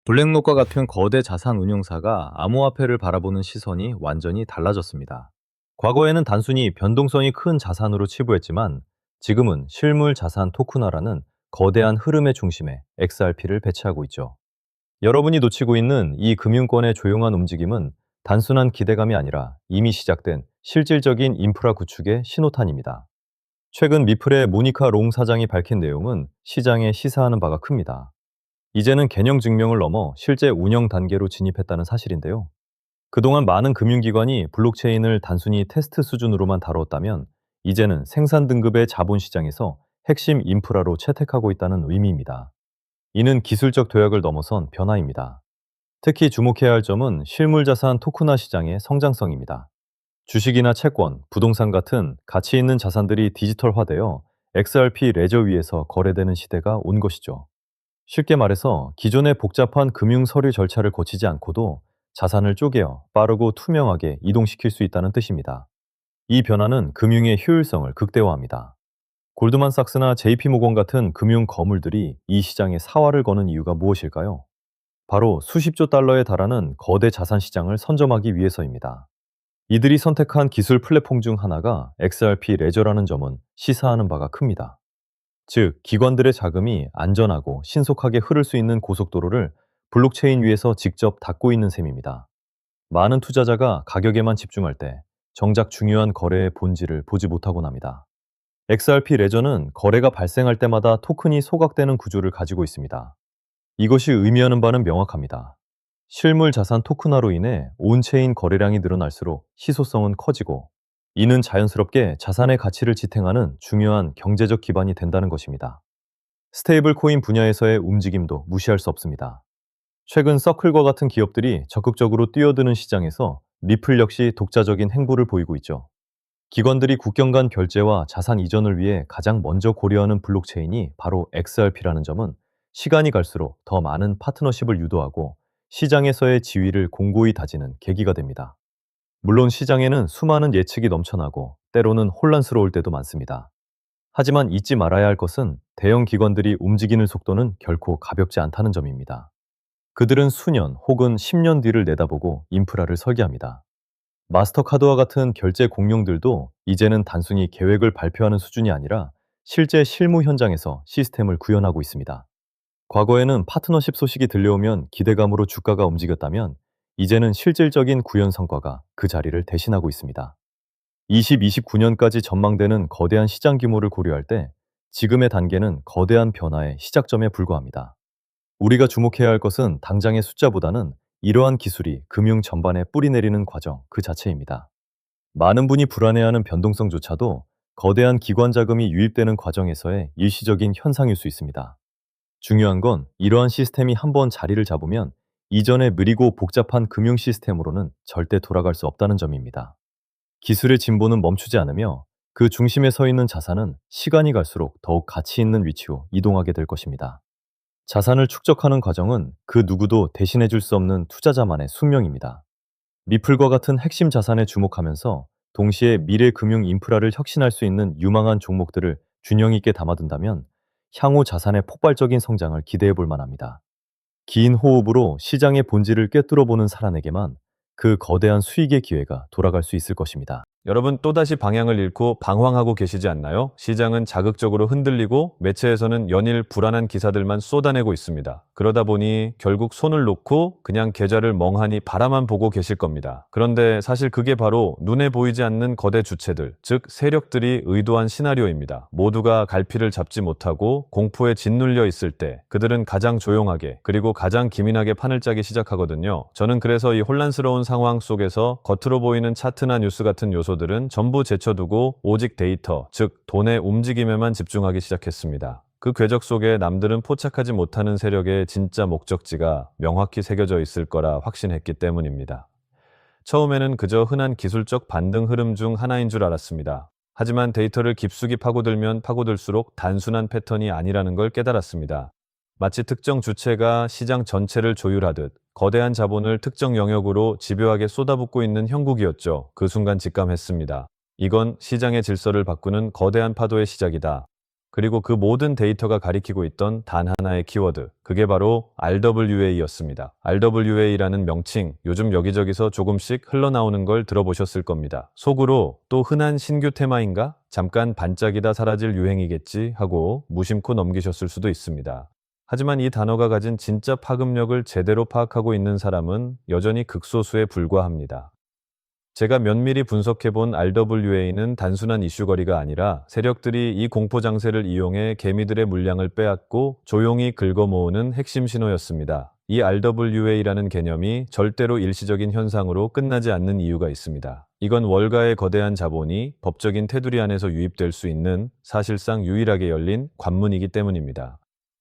블랙록과 같은 거대 자산 운용사가 암호화폐를 바라보는 시선이 완전히 달라졌습니다. 과거에는 단순히 변동성이 큰 자산으로 치부했지만 지금은 실물 자산 토큰화라는 거대한 흐름의 중심에 XRP를 배치하고 있죠. 여러분이 놓치고 있는 이 금융권의 조용한 움직임은 단순한 기대감이 아니라 이미 시작된 실질적인 인프라 구축의 신호탄입니다. 최근 미플의 모니카 롱 사장이 밝힌 내용은 시장에 시사하는 바가 큽니다. 이제는 개념 증명을 넘어 실제 운영 단계로 진입했다는 사실인데요. 그동안 많은 금융기관이 블록체인을 단순히 테스트 수준으로만 다뤘다면 이제는 생산 등급의 자본시장에서 핵심 인프라로 채택하고 있다는 의미입니다. 이는 기술적 도약을 넘어선 변화입니다. 특히 주목해야 할 점은 실물자산 토큰화 시장의 성장성입니다. 주식이나 채권, 부동산 같은 가치 있는 자산들이 디지털화되어 XRP 레저 위에서 거래되는 시대가 온 것이죠. 쉽게 말해서 기존의 복잡한 금융 서류 절차를 거치지 않고도 자산을 쪼개어 빠르고 투명하게 이동시킬 수 있다는 뜻입니다. 이 변화는 금융의 효율성을 극대화합니다. 골드만삭스나 JP모건 같은 금융 거물들이 이 시장에 사활을 거는 이유가 무엇일까요? 바로 수십조 달러에 달하는 거대 자산 시장을 선점하기 위해서입니다. 이들이 선택한 기술 플랫폼 중 하나가 XRP 레저라는 점은 시사하는 바가 큽니다. 즉, 기관들의 자금이 안전하고 신속하게 흐를 수 있는 고속도로를 블록체인 위에서 직접 닫고 있는 셈입니다. 많은 투자자가 가격에만 집중할 때 정작 중요한 거래의 본질을 보지 못하곤 합니다. XRP 레저는 거래가 발생할 때마다 토큰이 소각되는 구조를 가지고 있습니다. 이것이 의미하는 바는 명확합니다. 실물 자산 토큰화로 인해 온체인 거래량이 늘어날수록 희소성은 커지고, 이는 자연스럽게 자산의 가치를 지탱하는 중요한 경제적 기반이 된다는 것입니다. 스테이블 코인 분야에서의 움직임도 무시할 수 없습니다. 최근 서클과 같은 기업들이 적극적으로 뛰어드는 시장에서 리플 역시 독자적인 행보를 보이고 있죠. 기관들이 국경 간 결제와 자산 이전을 위해 가장 먼저 고려하는 블록체인이 바로 XRP라는 점은 시간이 갈수록 더 많은 파트너십을 유도하고 시장에서의 지위를 공고히 다지는 계기가 됩니다. 물론 시장에는 수많은 예측이 넘쳐나고 때로는 혼란스러울 때도 많습니다. 하지만 잊지 말아야 할 것은 대형 기관들이 움직이는 속도는 결코 가볍지 않다는 점입니다. 그들은 수년 혹은 10년 뒤를 내다보고 인프라를 설계합니다. 마스터카드와 같은 결제 공룡들도 이제는 단순히 계획을 발표하는 수준이 아니라 실제 실무 현장에서 시스템을 구현하고 있습니다. 과거에는 파트너십 소식이 들려오면 기대감으로 주가가 움직였다면 이제는 실질적인 구현 성과가 그 자리를 대신하고 있습니다. 2029년까지 전망되는 거대한 시장 규모를 고려할 때 지금의 단계는 거대한 변화의 시작점에 불과합니다. 우리가 주목해야 할 것은 당장의 숫자보다는 이러한 기술이 금융 전반에 뿌리내리는 과정 그 자체입니다. 많은 분이 불안해하는 변동성조차도 거대한 기관 자금이 유입되는 과정에서의 일시적인 현상일 수 있습니다. 중요한 건 이러한 시스템이 한번 자리를 잡으면 이전의 느리고 복잡한 금융 시스템으로는 절대 돌아갈 수 없다는 점입니다. 기술의 진보는 멈추지 않으며 그 중심에 서 있는 자산은 시간이 갈수록 더욱 가치 있는 위치로 이동하게 될 것입니다. 자산을 축적하는 과정은 그 누구도 대신해 줄 수 없는 투자자만의 숙명입니다. 리플과 같은 핵심 자산에 주목하면서 동시에 미래 금융 인프라를 혁신할 수 있는 유망한 종목들을 균형 있게 담아둔다면 향후 자산의 폭발적인 성장을 기대해 볼 만합니다. 긴 호흡으로 시장의 본질을 꿰뚫어 보는 사람에게만 그 거대한 수익의 기회가 돌아갈 수 있을 것입니다. 여러분 또다시 방향을 잃고 방황하고 계시지 않나요? 시장은 자극적으로 흔들리고 매체에서는 연일 불안한 기사들만 쏟아내고 있습니다. 그러다 보니 결국 손을 놓고 그냥 계좌를 멍하니 바라만 보고 계실 겁니다. 그런데 사실 그게 바로 눈에 보이지 않는 거대 주체들, 즉 세력들이 의도한 시나리오입니다. 모두가 갈피를 잡지 못하고 공포에 짓눌려 있을 때 그들은 가장 조용하게 그리고 가장 기민하게 판을 짜기 시작하거든요. 저는 그래서 이 혼란스러운 상황 속에서 겉으로 보이는 차트나 뉴스 같은 요소들은 전부 제쳐두고 오직 데이터, 즉 돈의 움직임에만 집중하기 시작했습니다. 그 궤적 속에 남들은 포착하지 못하는 세력의 진짜 목적지가 명확히 새겨져 있을 거라 확신했기 때문입니다. 처음에는 그저 흔한 기술적 반등 흐름 중 하나인 줄 알았습니다. 하지만 데이터를 깊숙이 파고들면 파고들수록 단순한 패턴이 아니라는 걸 깨달았습니다. 마치 특정 주체가 시장 전체를 조율하듯 거대한 자본을 특정 영역으로 집요하게 쏟아붓고 있는 형국이었죠. 그 순간 직감했습니다. 이건 시장의 질서를 바꾸는 거대한 파도의 시작이다. 그리고 그 모든 데이터가 가리키고 있던 단 하나의 키워드, 그게 바로 RWA였습니다. RWA라는 명칭, 요즘 여기저기서 조금씩 흘러나오는 걸 들어보셨을 겁니다. 속으로 또 흔한 신규 테마인가? 잠깐 반짝이다 사라질 유행이겠지 하고 무심코 넘기셨을 수도 있습니다. 하지만 이 단어가 가진 진짜 파급력을 제대로 파악하고 있는 사람은 여전히 극소수에 불과합니다. 제가 면밀히 분석해본 RWA는 단순한 이슈거리가 아니라 세력들이 이 공포 장세를 이용해 개미들의 물량을 빼앗고 조용히 긁어모으는 핵심 신호였습니다. 이 RWA라는 개념이 절대로 일시적인 현상으로 끝나지 않는 이유가 있습니다. 이건 월가의 거대한 자본이 법적인 테두리 안에서 유입될 수 있는 사실상 유일하게 열린 관문이기 때문입니다.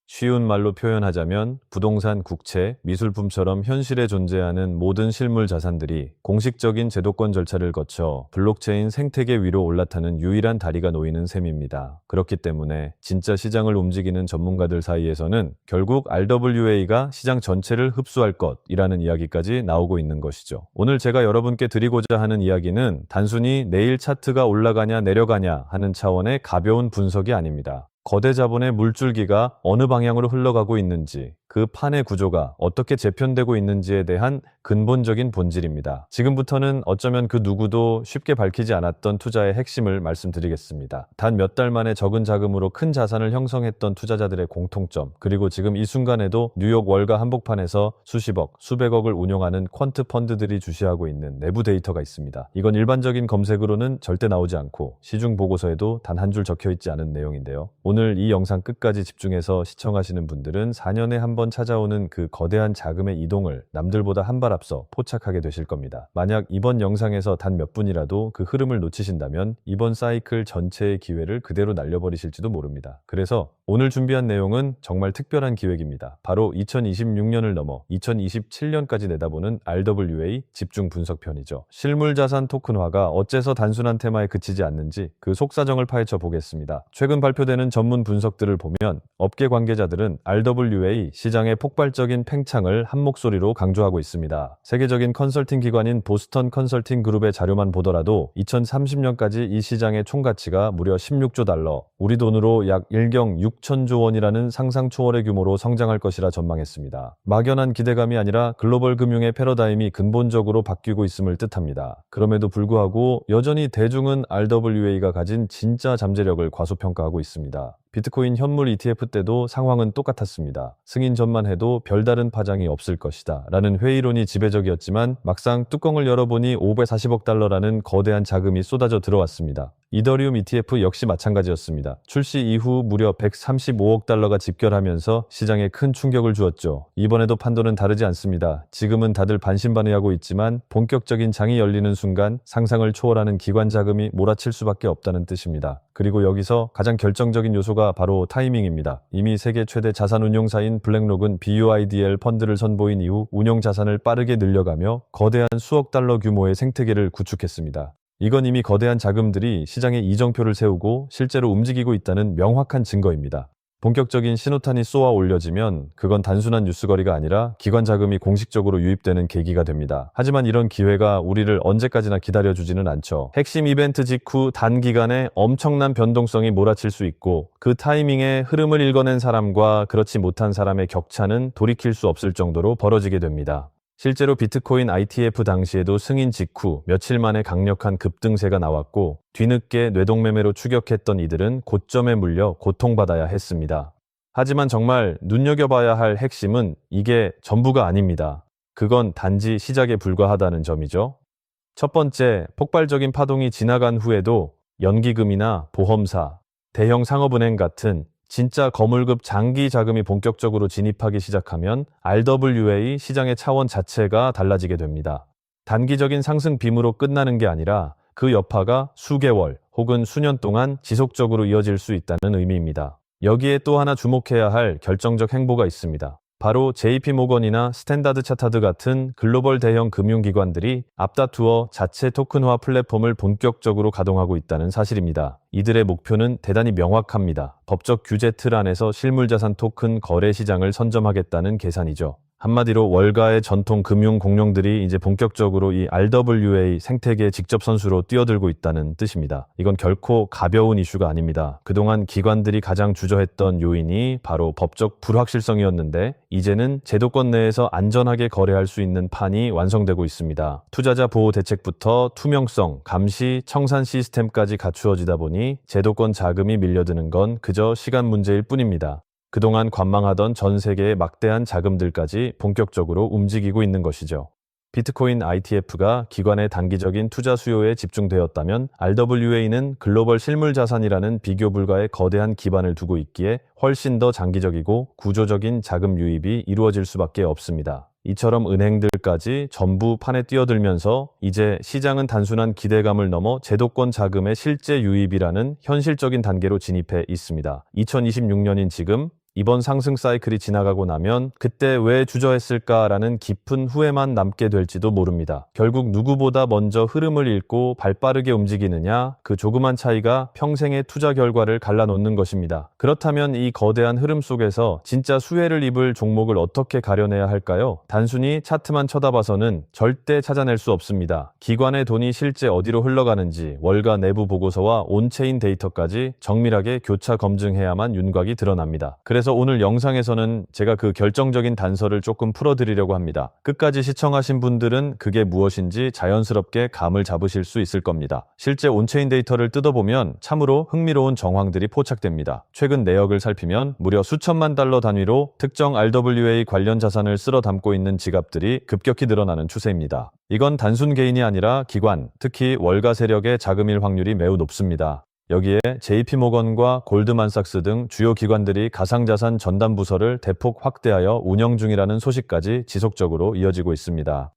쉬운 말로 표현하자면 부동산, 국채, 미술품처럼 현실에 존재하는 모든 실물 자산들이 공식적인 제도권 절차를 거쳐 블록체인 생태계 위로 올라타는 유일한 다리가 놓이는 셈입니다. 그렇기 때문에 진짜 시장을 움직이는 전문가들 사이에서는 결국 RWA가 시장 전체를 흡수할 것이라는 이야기까지 나오고 있는 것이죠. 오늘 제가 여러분께 드리고자 하는 이야기는 단순히 내일 차트가 올라가냐 내려가냐 하는 차원의 가벼운 분석이 아닙니다. 거대 자본의 물줄기가 어느 방향으로 흘러가고 있는지, 그 판의 구조가 어떻게 재편되고 있는지에 대한 근본적인 본질입니다. 지금부터는 어쩌면 그 누구도 쉽게 밝히지 않았던 투자의 핵심을 말씀드리겠습니다. 단 몇 달 만에 적은 자금으로 큰 자산을 형성했던 투자자들의 공통점, 그리고 지금 이 순간에도 뉴욕 월가 한복판에서 수십억, 수백억을 운용하는 퀀트 펀드들이 주시하고 있는 내부 데이터가 있습니다. 이건 일반적인 검색으로는 절대 나오지 않고 시중 보고서에도 단 한 줄 적혀 있지 않은 내용인데요. 오늘 이 영상 끝까지 집중해서 시청하시는 분들은 4년에 한 번 찾아오는 그 거대한 자금의 이동을 남들보다 한 발 앞서 포착하게 되실 겁니다. 만약 이번 영상에서 단 몇 분이라도 그 흐름을 놓치신다면 이번 사이클 전체의 기회를 그대로 날려버리실지도 모릅니다. 그래서 오늘 준비한 내용은 정말 특별한 기획입니다. 바로 2026년을 넘어 2027년까지 내다보는 RWA 집중 분석편이죠. 실물자산 토큰화가 어째서 단순한 테마에 그치지 않는지 그 속사정을 파헤쳐 보겠습니다. 최근 발표되는 전문 분석들을 보면 업계 관계자들은 RWA 시장의 폭발적인 팽창을 한 목소리로 강조하고 있습니다. 세계적인 컨설팅 기관인 보스턴 컨설팅 그룹의 자료만 보더라도 2030년까지 이 시장의 총가치가 무려 16조 달러, 우리 돈으로 약 1경 6천조 원이라는 상상 초월의 규모로 성장할 것이라 전망했습니다. 막연한 기대감이 아니라 글로벌 금융의 패러다임이 근본적으로 바뀌고 있음을 뜻합니다. 그럼에도 불구하고 여전히 대중은 RWA가 가진 진짜 잠재력을 과소평가하고 있습니다. 비트코인 현물 ETF 때도 상황은 똑같았습니다. 승인 전만 해도 별다른 파장이 없을 것이다 라는 회의론이 지배적이었지만 막상 뚜껑을 열어보니 540억 달러라는 거대한 자금이 쏟아져 들어왔습니다. 이더리움 ETF 역시 마찬가지였습니다. 출시 이후 무려 135억 달러가 집결하면서 시장에 큰 충격을 주었죠. 이번에도 판도는 다르지 않습니다. 지금은 다들 반신반의하고 있지만 본격적인 장이 열리는 순간 상상을 초월하는 기관 자금이 몰아칠 수밖에 없다는 뜻입니다. 그리고 여기서 가장 결정적인 요소가 바로 타이밍입니다. 이미 세계 최대 자산 운용사인 블랙록은 BUIDL 펀드를 선보인 이후 운용 자산을 빠르게 늘려가며 거대한 수억 달러 규모의 생태계를 구축했습니다. 이건 이미 거대한 자금들이 시장에 이정표를 세우고 실제로 움직이고 있다는 명확한 증거입니다. 본격적인 신호탄이 쏘아 올려지면 그건 단순한 뉴스거리가 아니라 기관 자금이 공식적으로 유입되는 계기가 됩니다. 하지만 이런 기회가 우리를 언제까지나 기다려주지는 않죠. 핵심 이벤트 직후 단기간에 엄청난 변동성이 몰아칠 수 있고 그 타이밍에 흐름을 읽어낸 사람과 그렇지 못한 사람의 격차는 돌이킬 수 없을 정도로 벌어지게 됩니다. 실제로 비트코인 ITF 당시에도 승인 직후 며칠 만에 강력한 급등세가 나왔고 뒤늦게 뇌동매매로 추격했던 이들은 고점에 물려 고통받아야 했습니다. 하지만 정말 눈여겨봐야 할 핵심은 이게 전부가 아닙니다. 그건 단지 시작에 불과하다는 점이죠. 첫 번째, 폭발적인 파동이 지나간 후에도 연기금이나 보험사, 대형 상업은행 같은 진짜 거물급 장기 자금이 본격적으로 진입하기 시작하면 RWA 시장의 차원 자체가 달라지게 됩니다. 단기적인 상승 빔으로 끝나는 게 아니라 그 여파가 수개월 혹은 수년 동안 지속적으로 이어질 수 있다는 의미입니다. 여기에 또 하나 주목해야 할 결정적 행보가 있습니다. 바로 JP모건이나 스탠다드 차타드 같은 글로벌 대형 금융기관들이 앞다투어 자체 토큰화 플랫폼을 본격적으로 가동하고 있다는 사실입니다. 이들의 목표는 대단히 명확합니다. 법적 규제 틀 안에서 실물자산 토큰 거래 시장을 선점하겠다는 계산이죠. 한마디로 월가의 전통 금융 공룡들이 이제 본격적으로 이 RWA 생태계 직접 선수로 뛰어들고 있다는 뜻입니다. 이건 결코 가벼운 이슈가 아닙니다. 그동안 기관들이 가장 주저했던 요인이 바로 법적 불확실성이었는데 이제는 제도권 내에서 안전하게 거래할 수 있는 판이 완성되고 있습니다. 투자자 보호 대책부터 투명성, 감시, 청산 시스템까지 갖추어지다 보니 제도권 자금이 밀려드는 건 그저 시간 문제일 뿐입니다. 그동안 관망하던 전 세계의 막대한 자금들까지 본격적으로 움직이고 있는 것이죠. 비트코인 ITF가 기관의 단기적인 투자 수요에 집중되었다면 RWA는 글로벌 실물 자산이라는 비교 불가의 거대한 기반을 두고 있기에 훨씬 더 장기적이고 구조적인 자금 유입이 이루어질 수밖에 없습니다. 이처럼 은행들까지 전부 판에 뛰어들면서 이제 시장은 단순한 기대감을 넘어 제도권 자금의 실제 유입이라는 현실적인 단계로 진입해 있습니다. 2026년인 지금 이번 상승 사이클이 지나가고 나면 그때 왜 주저했을까라는 깊은 후회만 남게 될지도 모릅니다. 결국 누구보다 먼저 흐름을 읽고 발빠르게 움직이느냐, 그 조그만 차이가 평생의 투자 결과를 갈라놓는 것입니다. 그렇다면 이 거대한 흐름 속에서 진짜 수혜를 입을 종목을 어떻게 가려내야 할까요? 단순히 차트만 쳐다봐서는 절대 찾아낼 수 없습니다. 기관의 돈이 실제 어디로 흘러가는지 월가 내부 보고서와 온체인 데이터까지 정밀하게 교차 검증해야만 윤곽이 드러납니다. 그래서 오늘 영상에서는 제가 그 결정적인 단서를 조금 풀어드리려고 합니다. 끝까지 시청하신 분들은 그게 무엇인지 자연스럽게 감을 잡으실 수 있을 겁니다. 실제 온체인 데이터를 뜯어보면 참으로 흥미로운 정황들이 포착됩니다. 최근 내역을 살피면 무려 수천만 달러 단위로 특정 RWA 관련 자산을 쓸어 담고 있는 지갑들이 급격히 늘어나는 추세입니다. 이건 단순 개인이 아니라 기관, 특히 월가 세력의 자금일 확률이 매우 높습니다. 여기에 JP모건과 골드만삭스 등 주요 기관들이 가상자산 전담 부서를 대폭 확대하여 운영 중이라는 소식까지 지속적으로 이어지고 있습니다.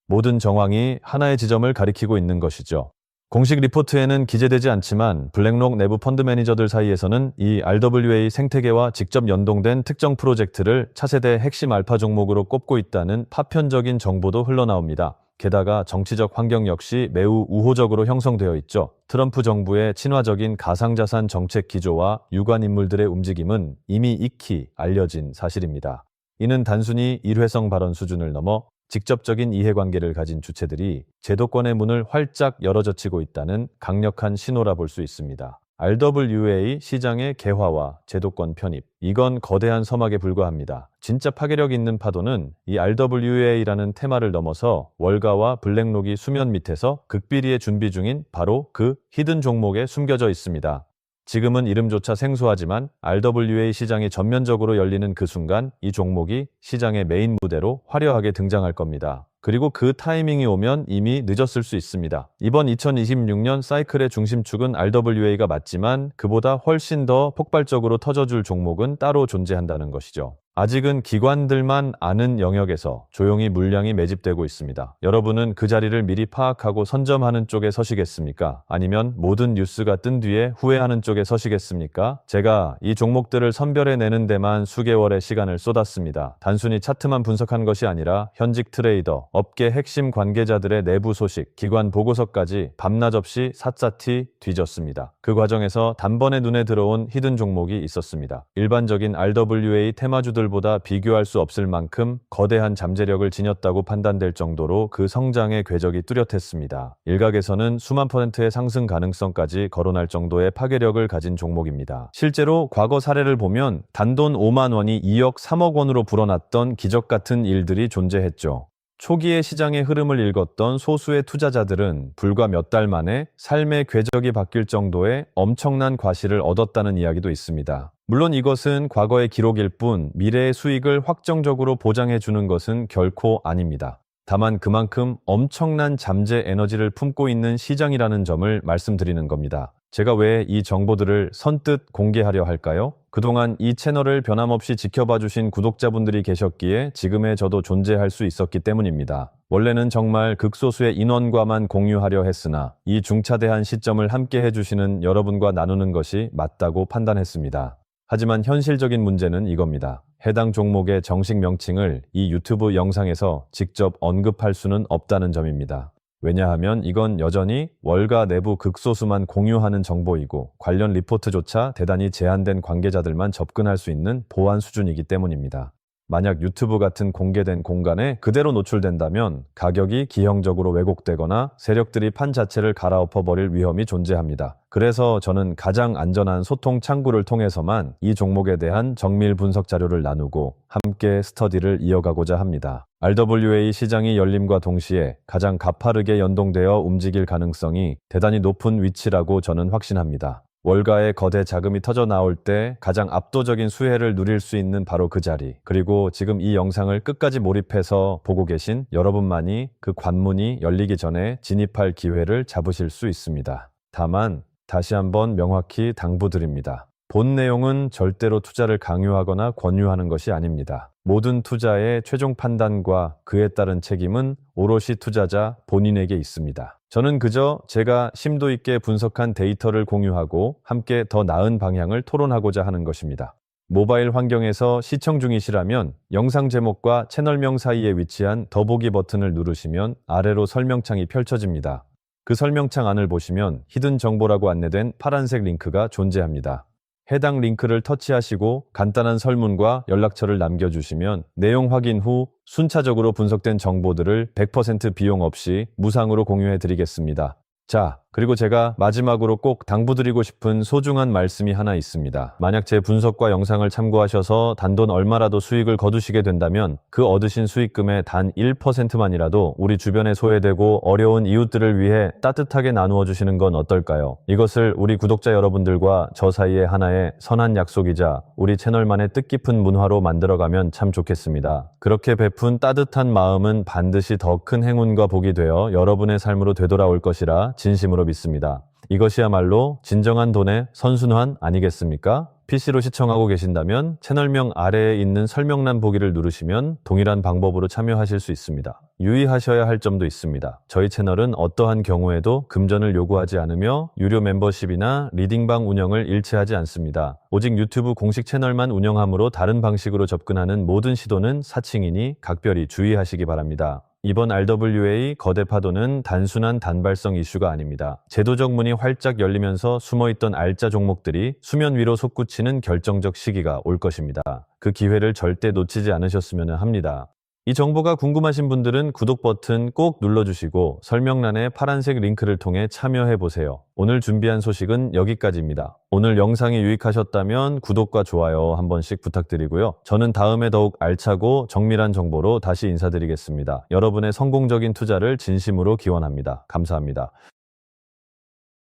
모든 정황이 하나의 지점을 가리키고 있는 것이죠. 공식 리포트에는 기재되지 않지만 블랙록 내부 펀드 매니저들 사이에서는 이 RWA 생태계와 직접 연동된 특정 프로젝트를 차세대 핵심 알파 종목으로 꼽고 있다는 파편적인 정보도 흘러나옵니다. 게다가 정치적 환경 역시 매우 우호적으로 형성되어 있죠. 트럼프 정부의 친화적인 가상자산 정책 기조와 유관 인물들의 움직임은 이미 익히 알려진 사실입니다. 이는 단순히 일회성 발언 수준을 넘어 직접적인 이해관계를 가진 주체들이 제도권의 문을 활짝 열어젖히고 있다는 강력한 신호라 볼 수 있습니다. RWA 시장의 개화와 제도권 편입, 이건 거대한 서막에 불과합니다. 진짜 파괴력 있는 파도는 이 RWA라는 테마를 넘어서 월가와 블랙록이 수면 밑에서 극비리에 준비 중인 바로 그 히든 종목에 숨겨져 있습니다. 지금은 이름조차 생소하지만 RWA 시장이 전면적으로 열리는 그 순간 이 종목이 시장의 메인 무대로 화려하게 등장할 겁니다. 그리고 그 타이밍이 오면 이미 늦었을 수 있습니다. 이번 2026년 사이클의 중심축은 RWA가 맞지만 그보다 훨씬 더 폭발적으로 터져줄 종목은 따로 존재한다는 것이죠. 아직은 기관들만 아는 영역에서 조용히 물량이 매집되고 있습니다. 여러분은 그 자리를 미리 파악하고 선점하는 쪽에 서시겠습니까? 아니면 모든 뉴스가 뜬 뒤에 후회하는 쪽에 서시겠습니까? 제가 이 종목들을 선별해내는 데만 수개월의 시간을 쏟았습니다. 단순히 차트만 분석한 것이 아니라 현직 트레이더, 업계 핵심 관계자들의 내부 소식, 기관 보고서까지 밤낮 없이 샅샅이 뒤졌습니다. 그 과정에서 단번에 눈에 들어온 히든 종목이 있었습니다. 일반적인 RWA 테마주들 보다 비교할 수 없을 만큼 거대한 잠재력을 지녔다고 판단될 정도로 그 성장의 궤적이 뚜렷했습니다. 일각에서는 수만 %의 상승 가능성까지 거론할 정도의 파괴력을 가진 종목입니다. 실제로 과거 사례를 보면 단돈 5만 원이 2억 3억 원으로 불어났던 기적 같은 일들이 존재했죠. 초기의 시장의 흐름을 읽었던 소수의 투자자들은 불과 몇 달 만에 삶의 궤적이 바뀔 정도의 엄청난 과실을 얻었다는 이야기도 있습니다. 물론 이것은 과거의 기록일 뿐 미래의 수익을 확정적으로 보장해 주는 것은 결코 아닙니다. 다만 그만큼 엄청난 잠재 에너지를 품고 있는 시장이라는 점을 말씀드리는 겁니다. 제가 왜 이 정보들을 선뜻 공개하려 할까요? 그동안 이 채널을 변함없이 지켜봐 주신 구독자분들이 계셨기에 지금의 저도 존재할 수 있었기 때문입니다. 원래는 정말 극소수의 인원과만 공유하려 했으나 이 중차대한 시점을 함께 해주시는 여러분과 나누는 것이 맞다고 판단했습니다. 하지만 현실적인 문제는 이겁니다. 해당 종목의 정식 명칭을 이 유튜브 영상에서 직접 언급할 수는 없다는 점입니다. 왜냐하면 이건 여전히 월가 내부 극소수만 공유하는 정보이고 관련 리포트조차 대단히 제한된 관계자들만 접근할 수 있는 보안 수준이기 때문입니다. 만약 유튜브 같은 공개된 공간에 그대로 노출된다면 가격이 기형적으로 왜곡되거나 세력들이 판 자체를 갈아엎어버릴 위험이 존재합니다. 그래서 저는 가장 안전한 소통 창구를 통해서만 이 종목에 대한 정밀 분석 자료를 나누고 함께 스터디를 이어가고자 합니다. RWA 시장이 열림과 동시에 가장 가파르게 연동되어 움직일 가능성이 대단히 높은 위치라고 저는 확신합니다. 월가의 거대 자금이 터져 나올 때 가장 압도적인 수혜를 누릴 수 있는 바로 그 자리, 그리고 지금 이 영상을 끝까지 몰입해서 보고 계신 여러분만이 그 관문이 열리기 전에 진입할 기회를 잡으실 수 있습니다. 다만 다시 한번 명확히 당부드립니다. 본 내용은 절대로 투자를 강요하거나 권유하는 것이 아닙니다. 모든 투자의 최종 판단과 그에 따른 책임은 오롯이 투자자 본인에게 있습니다. 저는 그저 제가 심도 있게 분석한 데이터를 공유하고 함께 더 나은 방향을 토론하고자 하는 것입니다. 모바일 환경에서 시청 중이시라면 영상 제목과 채널명 사이에 위치한 더보기 버튼을 누르시면 아래로 설명창이 펼쳐집니다. 그 설명창 안을 보시면 히든 정보라고 안내된 파란색 링크가 존재합니다. 해당 링크를 터치하시고 간단한 설문과 연락처를 남겨주시면 내용 확인 후 순차적으로 분석된 정보들을 100% 비용 없이 무상으로 공유해 드리겠습니다. 자, 그리고 제가 마지막으로 꼭 당부드리고 싶은 소중한 말씀이 하나 있습니다. 만약 제 분석과 영상을 참고하셔서 단돈 얼마라도 수익을 거두시게 된다면 그 얻으신 수익금의 단 1%만이라도 우리 주변에 소외되고 어려운 이웃들을 위해 따뜻하게 나누어 주시는 건 어떨까요? 이것을 우리 구독자 여러분들과 저 사이의 하나의 선한 약속이자 우리 채널만의 뜻깊은 문화로 만들어가면 참 좋겠습니다. 그렇게 베푼 따뜻한 마음은 반드시 더 큰 행운과 복이 되어 여러분의 삶으로 되돌아올 것이라 진심으로 믿습니다. 이것이야말로 진정한 돈의 선순환 아니겠습니까? PC로 시청하고 계신다면 채널명 아래에 있는 설명란 보기를 누르시면 동일한 방법으로 참여하실 수 있습니다. 유의하셔야 할 점도 있습니다. 저희 채널은 어떠한 경우에도 금전을 요구하지 않으며 유료 멤버십이나 리딩방 운영을 일체하지 않습니다. 오직 유튜브 공식 채널만 운영하므로 다른 방식으로 접근하는 모든 시도는 사칭이니 각별히 주의하시기 바랍니다. 이번 RWA 거대 파도는 단순한 단발성 이슈가 아닙니다. 제도적 문이 활짝 열리면서 숨어있던 알짜 종목들이 수면 위로 솟구치는 결정적 시기가 올 것입니다. 그 기회를 절대 놓치지 않으셨으면 합니다. 이 정보가 궁금하신 분들은 구독 버튼 꼭 눌러주시고 설명란의 파란색 링크를 통해 참여해보세요. 오늘 준비한 소식은 여기까지입니다. 오늘 영상이 유익하셨다면 구독과 좋아요 한 번씩 부탁드리고요. 저는 다음에 더욱 알차고 정밀한 정보로 다시 인사드리겠습니다. 여러분의 성공적인 투자를 진심으로 기원합니다. 감사합니다.